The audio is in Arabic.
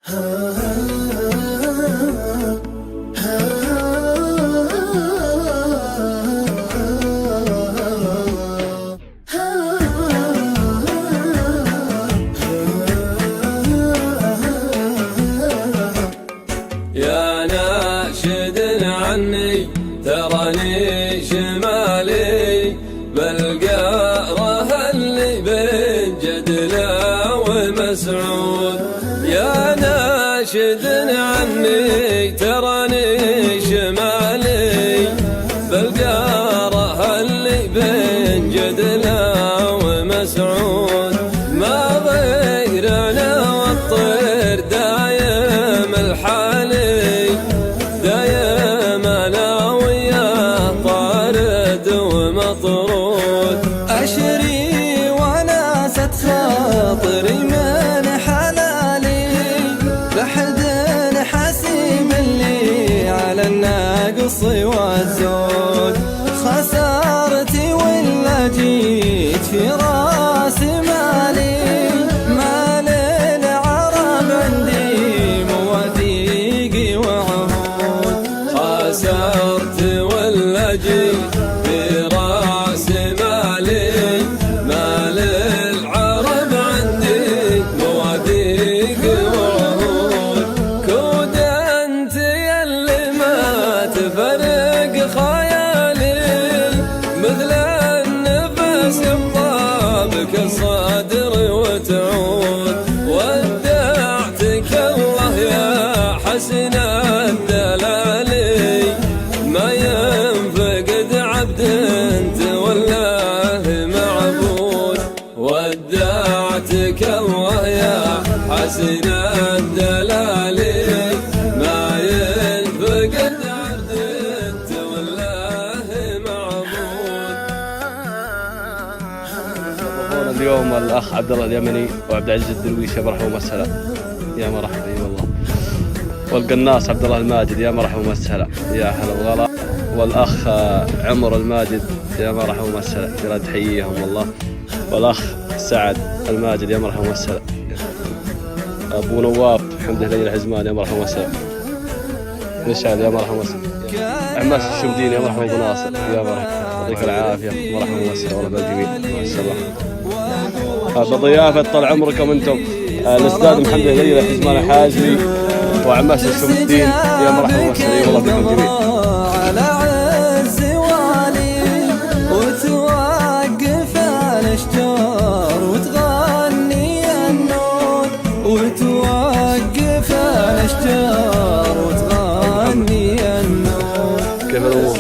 يا ناشد عني تراني شمالي بالقاره اللي بين جدلة ومسعود. يا ناشد عني تراني شمالي بالقاره اللي بين جدلة ومسعود. ما غيرنا والطير دايم الحالي دايم انا وياه طارد ومطرود. أشري وناست خاطري من حلالي بحد حسيب لي على الناقص والزود. خسارتي ولا جيت في راس مالي مال العرب عندي مواثيق وعهود. خسرت ولا جيت في راس مالي مال العرب عندي مواثيق وعهود. كود انت يلي ما تفرق خيالي مثل النفس بطابك الصدر وتعود. ودعتك الله يا حسن الدلالي ما ينفقد عبد تولاه معبود. ودعتك الله يا حسن الدلالي ما ينفقد عبد تولاه معبود. اليوم الاخ عبد الله اليمني وعبد العزيز الدرويش، يا مرحبا وسهلا، يا مرحبا. اي والله. والقناص عبد الله الماجد، يا مرحبا وسهلا، يا هلا وغلا. والاخ عمر الماجد، يا مرحبا وسهلا، ترى تحييهم والله. والاخ سعد الماجد، يا مرحبا وسهلا. ابو نواف حمد هليل الحزمان، يا مرحبا وسهلا. مشعل، يا مرحبا وسهلا. عماس الشمدين، يا مرحبا ابو ناصر، يا مرحبا، يعطيك العافيه، مرحبا وسهلا والله بالجميع، مع السلامه. بضيافه طال عمركم انتم الاستاذ محمد هليل الحزمان الحازمي وعماس الشمدين، يا مرحبا وسهلا والله بكم جميع. على عز والي وتوقف الاشجار وتغني النور وتوقف الاشجار وتغني النور. كيف الامور؟